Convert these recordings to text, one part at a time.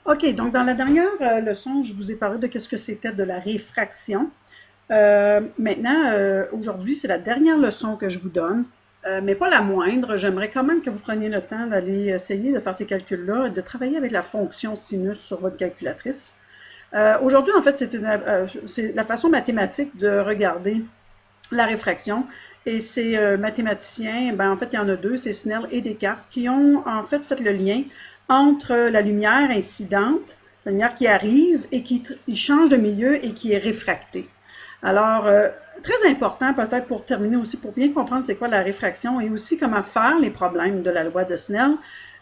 OK, donc dans la dernière leçon, je vous ai parlé de qu'est-ce que c'était de la réfraction. Maintenant, aujourd'hui, c'est la dernière leçon que je vous donne, mais pas la moindre. J'aimerais quand même que vous preniez le temps d'aller essayer de faire ces calculs-là, de travailler avec la fonction sinus sur votre calculatrice. Aujourd'hui, en fait, c'est la façon mathématique de regarder la réfraction. Et ces mathématiciens, ben, en fait, il y en a deux, c'est Snell et Descartes, qui ont en fait le lien entre la lumière incidente, la lumière qui arrive et qui change de milieu et qui est réfractée. Alors, très important peut-être pour terminer aussi, pour bien comprendre c'est quoi la réfraction et aussi comment faire les problèmes de la loi de Snell.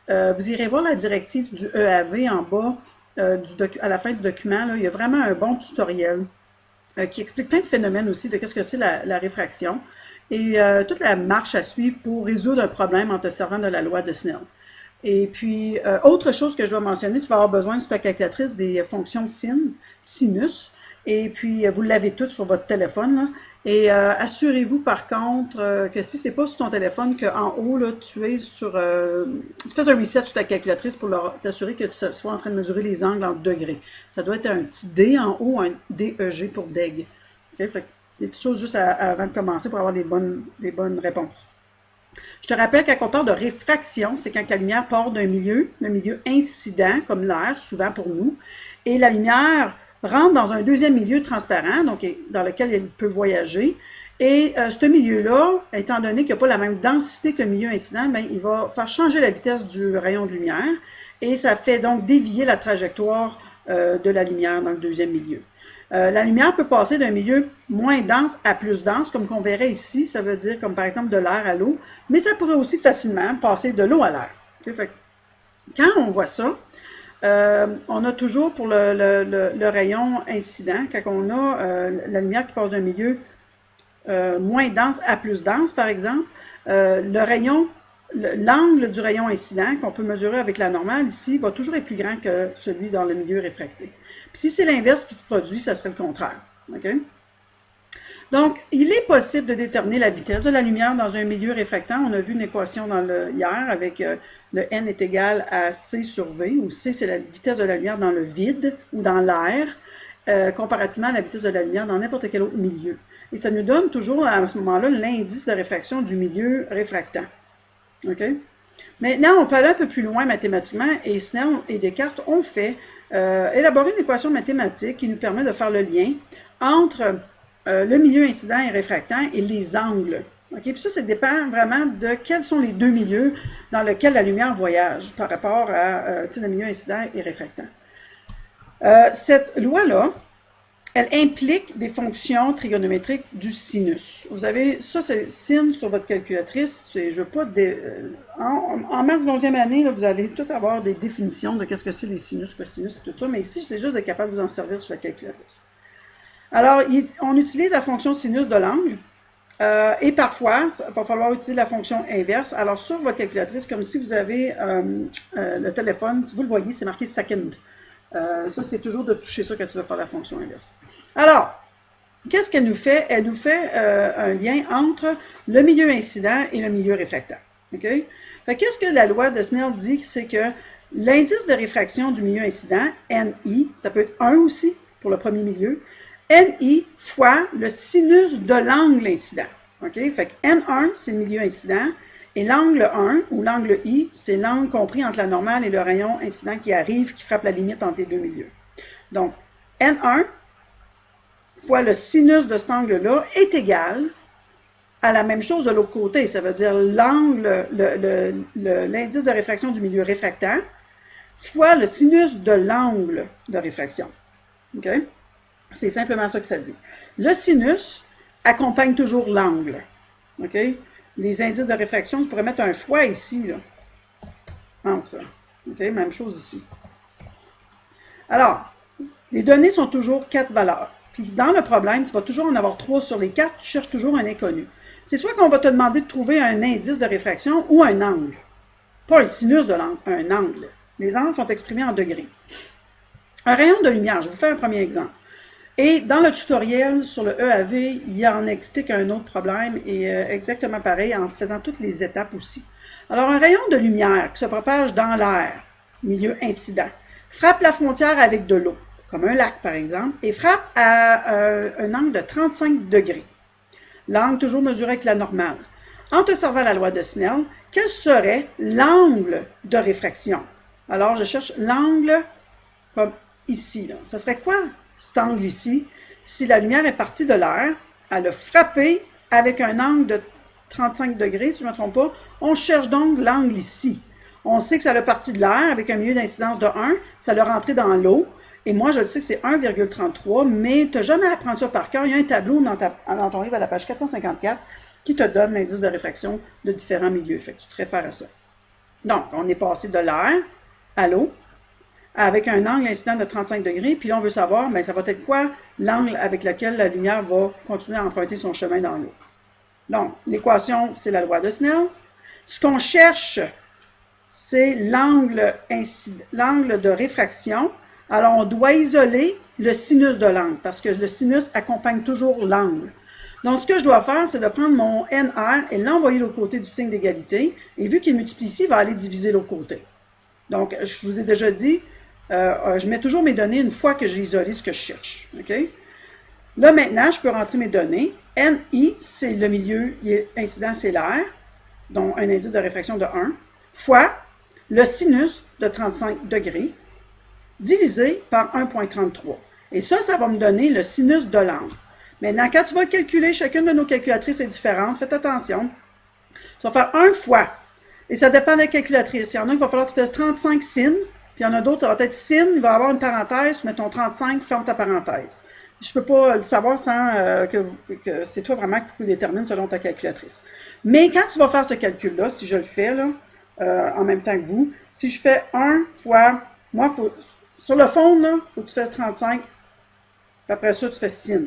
Vous irez voir la directive du EAV en bas, à la fin du document. Là, il y a vraiment un bon tutoriel qui explique plein de phénomènes aussi de qu'est-ce que c'est la réfraction et toute la marche à suivre pour résoudre un problème en te servant de la loi de Snell. Et puis, autre chose que je dois mentionner, tu vas avoir besoin sur ta calculatrice des fonctions sinus. Et puis, vous l'avez toutes sur votre téléphone, là. Et assurez-vous par contre que si c'est pas sur ton téléphone, qu'en haut, là, tu fais un reset sur ta calculatrice pour t'assurer que tu sois en train de mesurer les angles en degrés. Ça doit être un petit D en haut, un DEG pour DEG. Okay? Fait des petites choses juste avant de commencer pour avoir les bonnes réponses. Je te rappelle quand on parle de réfraction, c'est quand la lumière part d'un milieu, le milieu incident, comme l'air, souvent pour nous, et la lumière rentre dans un deuxième milieu transparent, donc dans lequel elle peut voyager. Et ce milieu-là, étant donné qu'il n'a pas la même densité que le milieu incident, bien, il va faire changer la vitesse du rayon de lumière et ça fait donc dévier la trajectoire de la lumière dans le deuxième milieu. La lumière peut passer d'un milieu moins dense à plus dense, comme qu'on verrait ici, ça veut dire comme par exemple de l'air à l'eau, mais ça pourrait aussi facilement passer de l'eau à l'air. Fait, quand on voit ça, on a toujours pour le rayon incident, quand on a la lumière qui passe d'un milieu moins dense à plus dense, par exemple, l'angle du rayon incident, qu'on peut mesurer avec la normale ici, va toujours être plus grand que celui dans le milieu réfracté. Puis si c'est l'inverse qui se produit, ça serait le contraire. Okay? Donc, il est possible de déterminer la vitesse de la lumière dans un milieu réfractant. On a vu une équation hier avec le n est égal à c sur v, où c, c'est la vitesse de la lumière dans le vide ou dans l'air, comparativement à la vitesse de la lumière dans n'importe quel autre milieu. Et ça nous donne toujours, à ce moment-là, l'indice de réfraction du milieu réfractant. Okay? Maintenant, on peut aller un peu plus loin mathématiquement, et Snell et Descartes ont fait élaborer une équation mathématique qui nous permet de faire le lien entre le milieu incident et réfractant et les angles. Okay? Puis ça dépend vraiment de quels sont les deux milieux dans lesquels la lumière voyage par rapport à le milieu incident et réfractant. Cette loi-là, elle implique des fonctions trigonométriques du sinus. Vous avez, ça c'est sin sur votre calculatrice. Je veux pas en maths 11e année, là, vous allez tout avoir des définitions de qu'est-ce que c'est les sinus, cosinus et tout ça, mais ici, c'est juste d'être capable de vous en servir sur la calculatrice. Alors, on utilise la fonction sinus de l'angle, et parfois, il va falloir utiliser la fonction inverse. Alors, sur votre calculatrice, comme si vous avez le téléphone, si vous le voyez, c'est marqué second. Ça, c'est toujours de toucher ça quand tu vas faire la fonction inverse. Alors, qu'est-ce qu'elle nous fait? Elle nous fait un lien entre le milieu incident et le milieu réfractant. Okay? Fait qu'est-ce que la loi de Snell dit? C'est que l'indice de réfraction du milieu incident, NI, ça peut être 1 aussi pour le premier milieu, NI fois le sinus de l'angle incident. Okay? Fait que N1, c'est le milieu incident, et l'angle 1, ou l'angle I, c'est l'angle compris entre la normale et le rayon incident qui arrive, qui frappe la limite entre les deux milieux. Donc, N1 fois le sinus de cet angle-là est égal à la même chose de l'autre côté. Ça veut dire l'angle, l'indice de réfraction du milieu réfractant fois le sinus de l'angle de réfraction. Okay? C'est simplement ça que ça dit. Le sinus accompagne toujours l'angle. Okay? Les indices de réfraction, je pourrais mettre un fois ici, là, entre. Okay? Même chose ici. Alors, les données sont toujours 4 valeurs. Puis dans le problème, tu vas toujours en avoir 3 sur les 4, tu cherches toujours un inconnu. C'est soit qu'on va te demander de trouver un indice de réfraction ou un angle. Pas un sinus de l'angle, un angle. Les angles sont exprimés en degrés. Un rayon de lumière, je vais vous faire un premier exemple. Et dans le tutoriel sur le EAV, il en explique un autre problème et exactement pareil en faisant toutes les étapes aussi. Alors, un rayon de lumière qui se propage dans l'air, milieu incident, frappe la frontière avec de l'eau, comme un lac par exemple, et frappe à un angle de 35 degrés. L'angle toujours mesuré avec la normale. En te servant la loi de Snell, quel serait l'angle de réfraction? Alors, je cherche l'angle comme ici. Là. Ça serait quoi cet angle ici? Si la lumière est partie de l'air, elle a frappé avec un angle de 35 degrés, si je ne me trompe pas, on cherche donc l'angle ici. On sait que ça a parti de l'air avec un milieu d'incidence de 1, ça l'a rentré dans l'eau, et moi je sais que c'est 1,33, mais tu n'as jamais à apprendre ça par cœur. Il y a un tableau dans ton livre à la page 454 qui te donne l'indice de réfraction de différents milieux. Fait que tu te réfères à ça. Donc, on est passé de l'air à l'eau avec un angle incident de 35 degrés, puis là on veut savoir, bien, ça va être quoi l'angle avec lequel la lumière va continuer à emprunter son chemin dans l'eau. Donc, l'équation, c'est la loi de Snell. Ce qu'on cherche, c'est l'angle de réfraction. Alors, on doit isoler le sinus de l'angle, parce que le sinus accompagne toujours l'angle. Donc, ce que je dois faire, c'est de prendre mon NR et l'envoyer de l'autre côté du signe d'égalité. Et vu qu'il multiplie ici, il va aller diviser l'autre côté. Donc, je vous ai déjà dit, je mets toujours mes données une fois que j'ai isolé ce que je cherche. Okay? Là, maintenant, je peux rentrer mes données. NI, c'est le milieu incident, c'est l'air, donc un indice de réfraction de 1, fois le sinus de 35 degrés, divisé par 1,33. Et ça va me donner le sinus de l'angle. Maintenant, quand tu vas calculer, chacune de nos calculatrices est différente, faites attention. Tu vas faire 1 fois, et ça dépend de la calculatrice. Il y en a qui va falloir que tu fasses 35 sin, puis il y en a d'autres, ça va être sin, il va y avoir une parenthèse, tu mets ton 35, ferme ta parenthèse. Je ne peux pas le savoir sans que c'est toi vraiment qui le détermine selon ta calculatrice. Mais quand tu vas faire ce calcul-là, si je le fais là, en même temps que vous, si je fais 1 fois, moi, sur le fond, il faut que tu fasses 35, puis après ça, tu fais sin.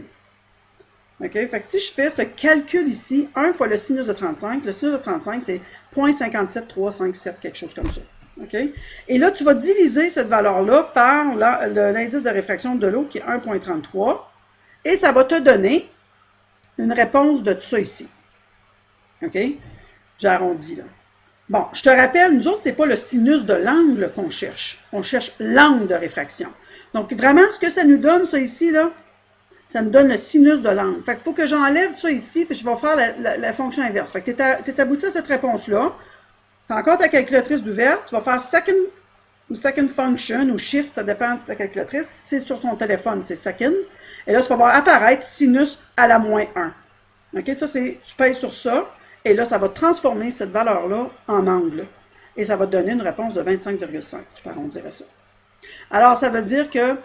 OK? Fait que si je fais ce calcul ici, 1 fois le sinus de 35, le sinus de 35, c'est 0,57357, quelque chose comme ça. OK? Et là, tu vas diviser cette valeur-là par l'indice de réfraction de l'eau qui est 1,33 et ça va te donner une réponse de tout ça ici. OK? J'ai arrondi là. Bon, je te rappelle, nous autres, ce n'est pas le sinus de l'angle qu'on cherche. On cherche l'angle de réfraction. Donc, vraiment, ce que ça nous donne, ça ici, là, ça nous donne le sinus de l'angle. Fait qu'il faut que j'enlève ça ici, puis je vais faire la fonction inverse. Fait que tu es abouti à cette réponse-là. Tu as encore ta calculatrice d'ouverte, tu vas faire second function ou shift, ça dépend de ta calculatrice. Si c'est sur ton téléphone, c'est second. Et là, tu vas voir apparaître sinus à la moins 1. OK, ça, tu pèses sur ça, et là, ça va transformer cette valeur-là en angle. Et ça va te donner une réponse de 25,5. Tu peux arrondir à ça. Alors, ça veut dire que,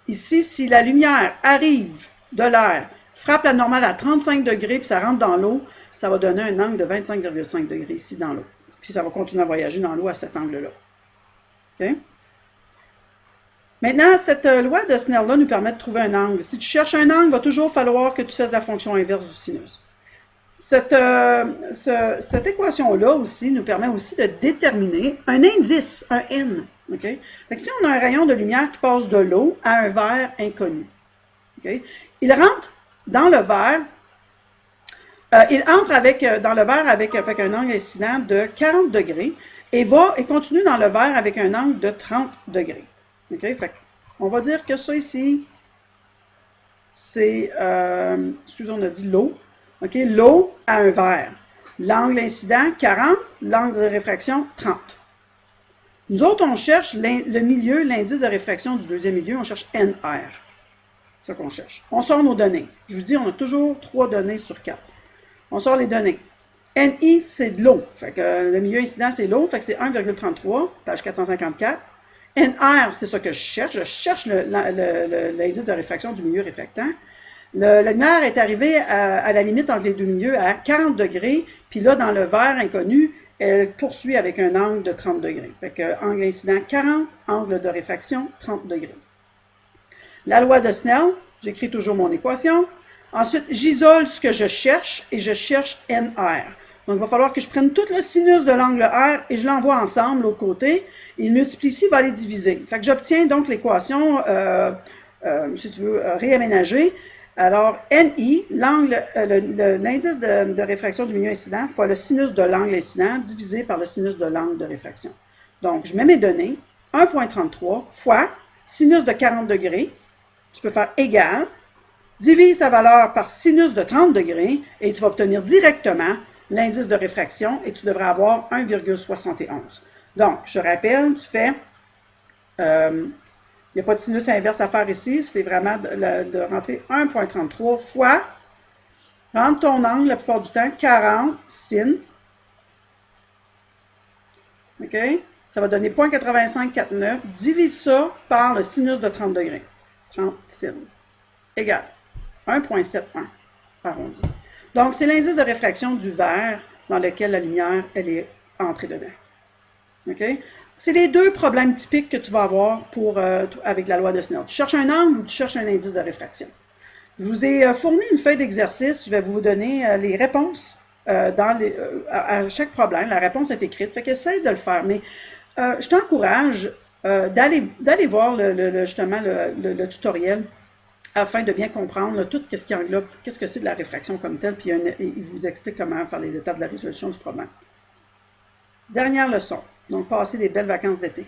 ici, si la lumière arrive de l'air, frappe la normale à 35 degrés, puis ça rentre dans l'eau, ça va donner un angle de 25,5 degrés ici dans l'eau. Puis ça va continuer à voyager dans l'eau à cet angle-là. Okay? Maintenant, cette loi de Snell-là nous permet de trouver un angle. Si tu cherches un angle, il va toujours falloir que tu fasses la fonction inverse du sinus. Cette équation-là aussi nous permet aussi de déterminer un indice, un N. Okay? Fait que si on a un rayon de lumière qui passe de l'eau à un verre inconnu, okay? Il rentre dans le verre. Il entre dans le verre avec un angle incident de 40 degrés et continue dans le verre avec un angle de 30 degrés. Okay? Fait on va dire que ça ici, c'est, excusez, on a dit l'eau. Okay? L'eau à un verre. L'angle incident, 40. L'angle de réfraction, 30. Nous autres, on cherche le milieu, l'indice de réfraction du deuxième milieu, on cherche NR. C'est ça qu'on cherche. On sort nos données. Je vous dis, on a toujours 3 données sur 4. On sort les données. NI, c'est de l'eau. Fait que le milieu incident, c'est l'eau. Fait que c'est 1,33, page 454. NR, c'est ça que je cherche. Je cherche l'indice de réfraction du milieu réfractant. La lumière est arrivée à la limite entre les deux milieux à 40 degrés. Puis là, dans le verre inconnu, elle poursuit avec un angle de 30 degrés. Fait que angle incident 40, angle de réfraction 30 degrés. La loi de Snell, j'écris toujours mon équation. Ensuite, j'isole ce que je cherche et je cherche NR. Donc, il va falloir que je prenne tout le sinus de l'angle R et je l'envoie ensemble de l'autre côté. Et le multiplie ici va les diviser. Fait que j'obtiens donc l'équation, si tu veux, réaménagée. Alors, NI, l'indice de réfraction du milieu incident fois le sinus de l'angle incident divisé par le sinus de l'angle de réfraction. Donc, je mets mes données. 1,33 fois sinus de 40 degrés, tu peux faire égal, divise ta valeur par sinus de 30 degrés et tu vas obtenir directement l'indice de réfraction et tu devrais avoir 1,71. Donc, je rappelle, tu fais, il n'y a pas de sinus inverse à faire ici, c'est vraiment de rentrer 1,33 fois, rentre ton angle la plupart du temps, 40 sin, OK? Ça va donner 0,8549, divise ça par le sinus de 30 degrés, 30 sin, égal 1,71, arrondi. Donc, c'est l'indice de réfraction du verre dans lequel la lumière, elle est entrée dedans. OK? C'est les deux problèmes typiques que tu vas avoir avec la loi de Snell. Tu cherches un angle ou tu cherches un indice de réfraction. Je vous ai fourni une feuille d'exercice. Je vais vous donner les réponses à chaque problème. La réponse est écrite. Fait qu'essaye de le faire. Mais je t'encourage d'aller voir justement le tutoriel afin de bien comprendre tout ce qui englobe, qu'est-ce que c'est de la réfraction comme telle, puis il vous explique comment faire les étapes de la résolution du problème. Dernière leçon. Donc, passez des belles vacances d'été.